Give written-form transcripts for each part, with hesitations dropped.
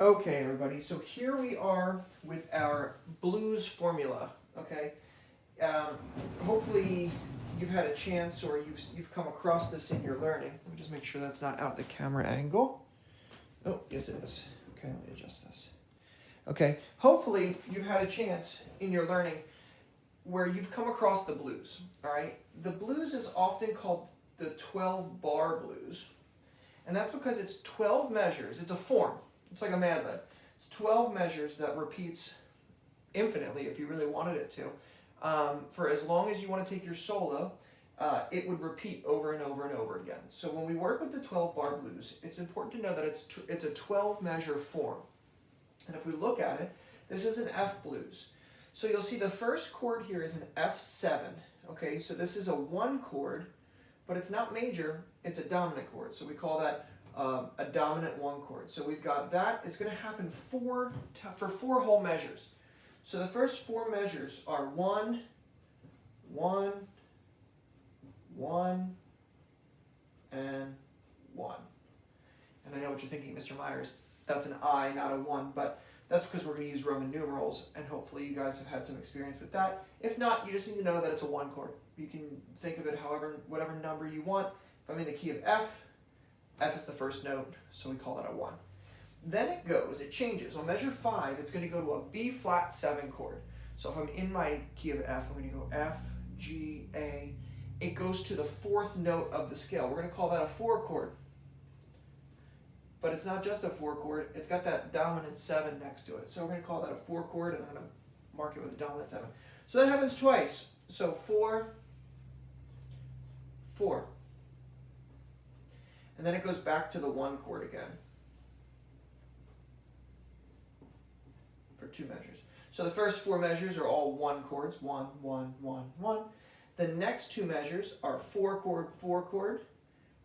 Okay, everybody, so here we are with our blues formula, okay? Um, Hopefully you've had a chance or you've come across this in your learning. Let me just make sure that's not out of the camera angle. Oh, yes it is. Okay, let me adjust this. Okay, hopefully you've had a chance in your learning where you've come across the blues, all right? The blues is often called the 12 bar blues, and that's because it's 12 measures. It's a form. It's like a Mad Lib. It's 12 measures that repeats infinitely if you really wanted it to. For as long as you want to take your solo, it would repeat over and over and over again. So when we work with the 12 bar blues, it's important to know that it's a 12 measure form. And if we look at it, this is an F blues. So you'll see the first chord here is an F7. Okay, so this is a 1 chord, but it's not major, it's a dominant chord. So we call that a dominant 1 chord. So we've got that. It's going to happen for 4 whole measures. So the first 4 measures are 1, 1, 1, and 1. And I know what you're thinking, Mr. Myers, that's an I, not a 1, but that's because we're going to use Roman numerals, and hopefully you guys have had some experience with that. If not, you just need to know that it's a 1 chord. You can think of it whatever number you want. If I'm in the key of F, F is the first note, so we call that a 1. Then it changes. On measure 5, it's going to go to a B flat 7 chord. So if I'm in my key of F, I'm going to go F, G, A. It goes to the 4th note of the scale. We're going to call that a 4 chord. But it's not just a 4 chord, it's got that dominant 7 next to it. So we're going to call that a 4 chord, and I'm going to mark it with a dominant 7. So that happens twice. So 4, 4. And then it goes back to the 1 chord again for 2 measures. So the first 4 measures are all 1 chords, 1, 1, 1, 1. The next 2 measures are 4 chord, 4 chord,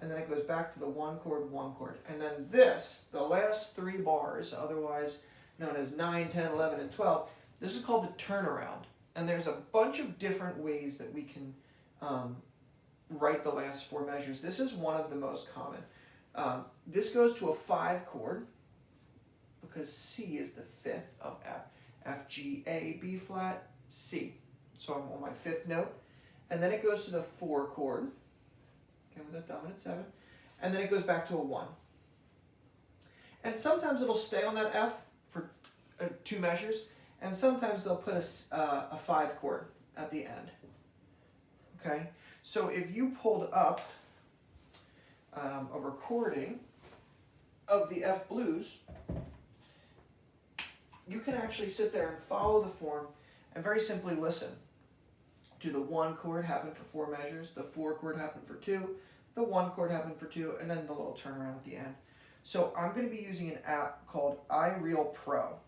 and then it goes back to the 1 chord, 1 chord. And then the last 3 bars, otherwise known as 9, 10, 11, and 12, this is called the turnaround. And there's a bunch of different ways that we can write the last 4 measures. This is one of the most common. This goes to a 5 chord because C is the 5th of F. F, G, A, B flat, C. So I'm on my 5th note. And then it goes to the 4 chord, okay, with that dominant 7. And then it goes back to a 1. And sometimes it'll stay on that F for 2 measures, and sometimes they'll put a 5 chord at the end. Okay? So if you pulled up a recording of the F blues, you can actually sit there and follow the form and very simply listen. Do the 1 chord happen for 4 measures, the 4 chord happen for 2, the 1 chord happen for 2, and then the little turnaround at the end. So I'm going to be using an app called iReal Pro.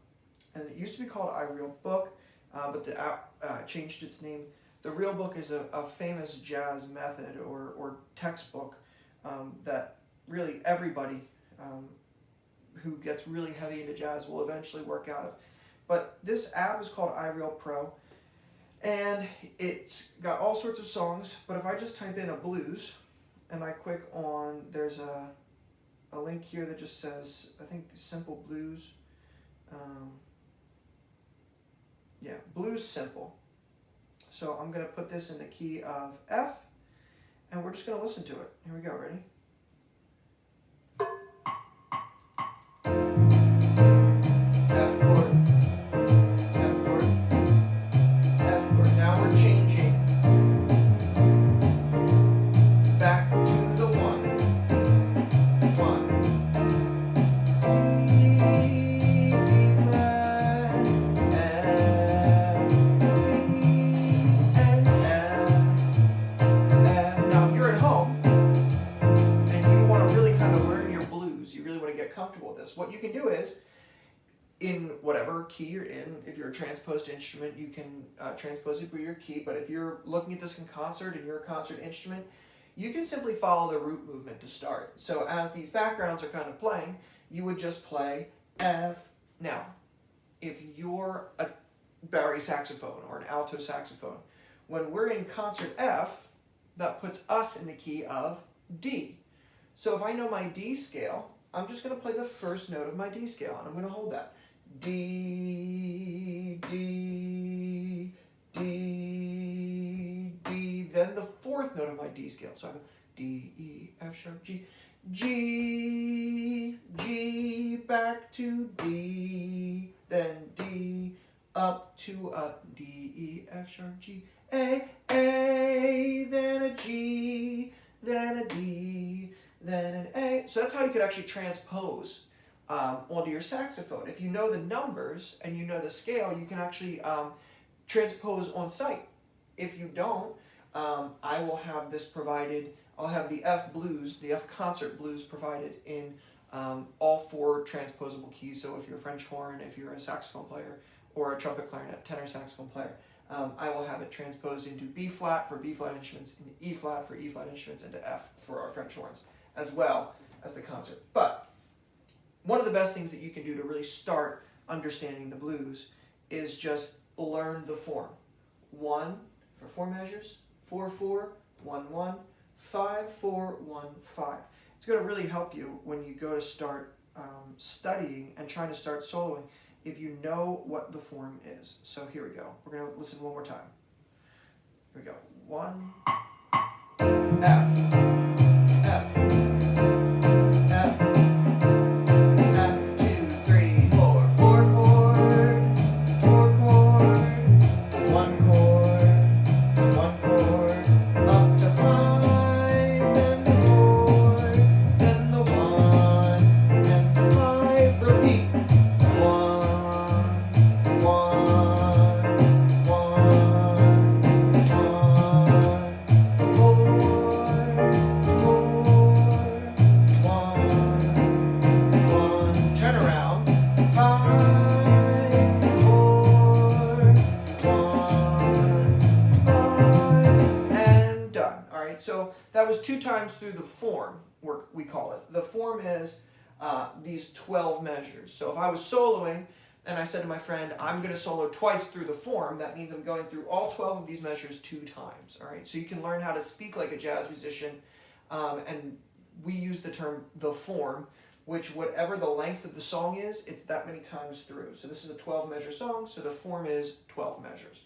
And it used to be called iReal Book, but the app changed its name. The Real Book is a famous jazz method or textbook that really everybody who gets really heavy into jazz will eventually work out of. But this app is called iReal Pro, and it's got all sorts of songs, but if I just type in a blues, and I click on, there's a link here that just says, I think, Simple Blues. Yeah, Blues Simple. So I'm going to put this in the key of F, and we're just going to listen to it. Here we go, ready? F chord, F chord, F chord. Now we're changing back to the 1, 1. C, B flat, F, C, and F. Now if you're at home and you want to really kind of learn your blues, you really want to get comfortable with this, what you can do is, in whatever key you're in, if you're a transposed instrument, you can transpose it by your key, but if you're looking at this in concert and you're a concert instrument, you can simply follow the root movement to start. So as these backgrounds are kind of playing, you would just play F. Now, if you're a bari saxophone or an alto saxophone, when we're in concert F, that puts us in the key of D. So if I know my D scale, I'm just going to play the first note of my D scale, and I'm going to hold that. D, D, D, D, then the fourth note of my D scale. So I go D, E, F sharp, G, G, G, back to D, then D, up to up, D, E, F sharp, G, A, then a G, then a D, then an A. So that's how you could actually transpose onto your saxophone. If you know the numbers and you know the scale, you can actually transpose on site. If you don't, I will have this provided. I'll have the F blues, the F concert blues provided in all 4 transposable keys. So if you're a French horn, if you're a saxophone player, or a trumpet, clarinet, tenor saxophone player, I will have it transposed into B flat for B flat instruments, into E flat for E flat instruments, and to F for our French horns, as well as the concert. But one of the best things that you can do to really start understanding the blues is just learn the form. 1 for 4 measures, 4/4, 1/1, 5/4, 1/5. It's going to really help you when you go to start studying and trying to start soloing if you know what the form is. So here we go. We're going to listen one more time. Here we go. 1, F, F, F, F, 2, 3, 4, 4 chord, 4 chord, 1 chord, 1 chord, up to 5, then the 4, then the 1, then the 5, repeat. So that was 2 times through the form, we call it. The form is these 12 measures. So if I was soloing and I said to my friend, I'm going to solo twice through the form, that means I'm going through all 12 of these measures 2 times. All right, so you can learn how to speak like a jazz musician, and we use the term the form, which whatever the length of the song is, it's that many times through. So this is a 12 measure song, so the form is 12 measures.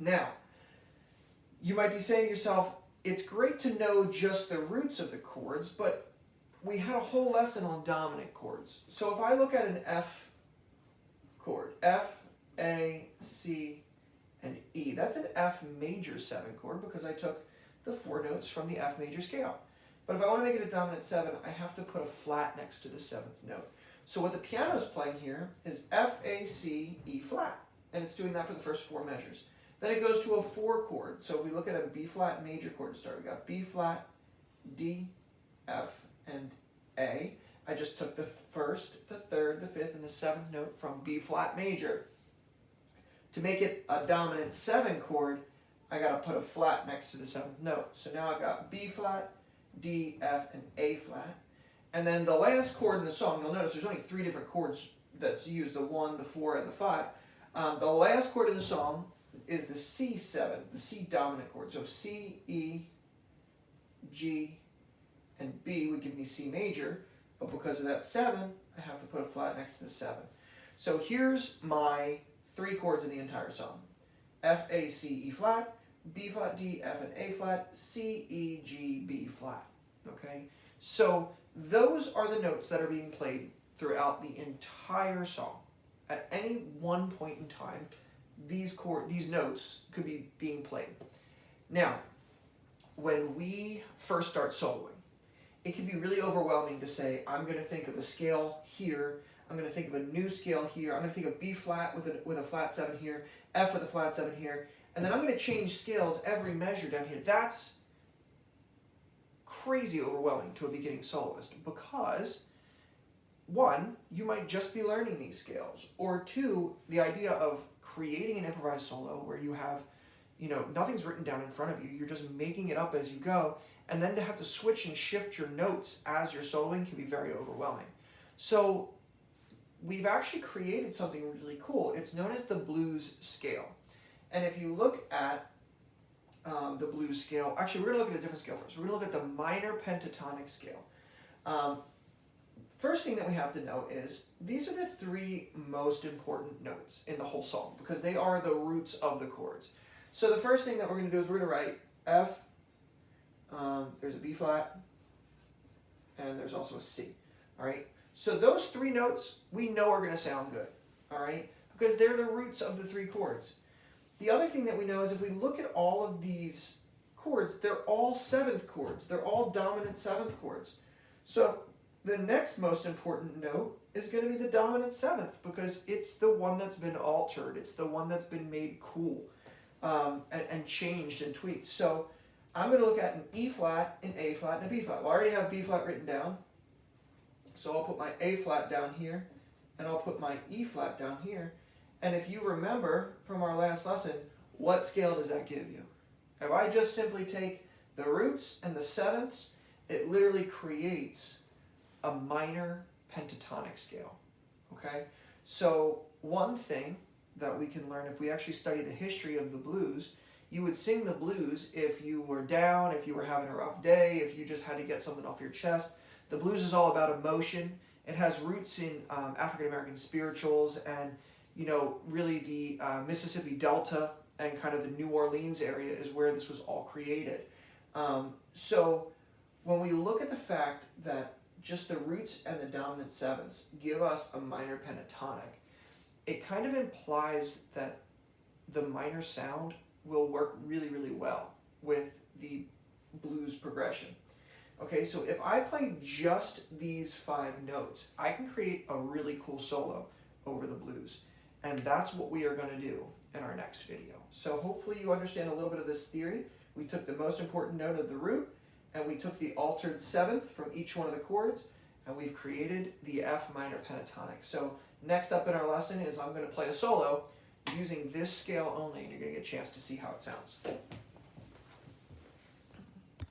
Now, you might be saying to yourself, it's great to know just the roots of the chords, but we had a whole lesson on dominant chords. So if I look at an F chord, F, A, C, and E, that's an F major 7 chord because I took the 4 notes from the F major scale. But if I want to make it a dominant 7, I have to put a flat next to the 7th note. So what the piano is playing here is F, A, C, E flat, and it's doing that for the first 4 measures. Then it goes to a 4 chord. So if we look at a B flat major chord to start, we got B flat, D, F, and A. I just took the 1st, the 3rd, the 5th, and the 7th note from B flat major. To make it a dominant 7 chord, I got to put a flat next to the 7th note. So now I've got B flat, D, F, and A flat. And then the last chord in the song, you'll notice there's only 3 different chords that's used, the 1, the 4, and the 5. The last chord in the song is the C7, the C dominant chord. So C, E, G, and B would give me C major, but because of that 7, I have to put a flat next to the 7. So here's my 3 chords in the entire song. F, A, C, E flat, B flat, D, F, and A flat, C, E, G, B flat. Okay? So those are the notes that are being played throughout the entire song. At any one point in time, these notes could be being played. Now, when we first start soloing, it can be really overwhelming to say, I'm going to think of a scale here, I'm going to think of a new scale here, I'm going to think of B flat with a flat 7 here, F with a flat 7 here, and then I'm going to change scales every measure down here. That's crazy overwhelming to a beginning soloist because, 1, you might just be learning these scales, or 2, the idea of creating an improvised solo where you have, nothing's written down in front of you, you're just making it up as you go, and then to have to switch and shift your notes as you're soloing can be very overwhelming. So we've actually created something really cool. It's known as the blues scale. And if you look at the blues scale, actually we're going to look at a different scale first. We're going to look at the minor pentatonic scale. first thing that we have to know is these are the three most important notes in the whole song because they are the roots of the chords. So the first thing that we're going to do is we're going to write F, there's a B flat, and there's also a C. All right. So those three notes we know are going to sound good. All right, because they're the roots of the three chords. The other thing that we know is if we look at all of these chords, they're all seventh chords. They're all dominant seventh chords. So the next most important note is going to be the dominant seventh because it's the one that's been altered. It's the one that's been made cool and changed and tweaked. So I'm going to look at an E flat, an A flat, and a B flat. Well, I already have B flat written down. So I'll put my A flat down here, and I'll put my E flat down here. And if you remember from our last lesson, what scale does that give you? If I just simply take the roots and the sevenths, it literally creates a minor pentatonic scale. Okay? So one thing that we can learn if we actually study the history of the blues, you would sing the blues if you were down, if you were having a rough day, if you just had to get something off your chest. The blues is all about emotion. It has roots in African American spirituals and, you know, really the Mississippi Delta and kind of the New Orleans area is where this was all created. So when we look at the fact that just the roots and the dominant sevenths give us a minor pentatonic, it kind of implies that the minor sound will work really, really well with the blues progression. Okay, so if I play just these 5 notes, I can create a really cool solo over the blues. And that's what we are going to do in our next video. So hopefully you understand a little bit of this theory. We took the most important note of the root, and we took the altered seventh from each one of the chords, and we've created the F minor pentatonic. So next up in our lesson is I'm going to play a solo using this scale only, and you're going to get a chance to see how it sounds.